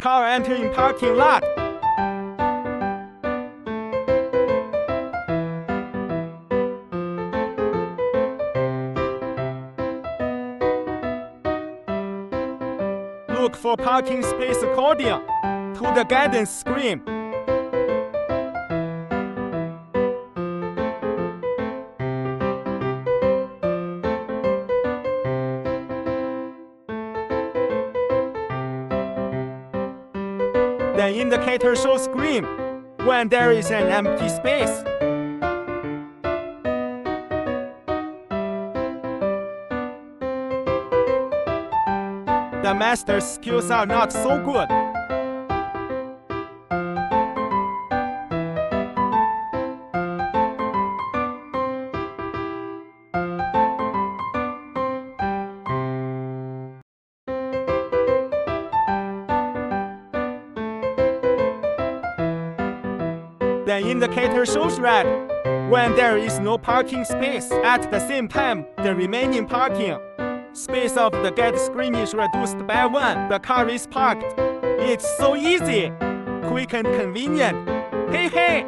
Car entering parking lot. Look for parking space according to the guidance screen. The indicator shows green when there is an empty space. The master's skills are not so good. The indicator shows red when there is no parking space. At the same time, the remaining parking space of the guide screen is reduced by 1. The car is parked. It's so easy, quick and convenient. Hey!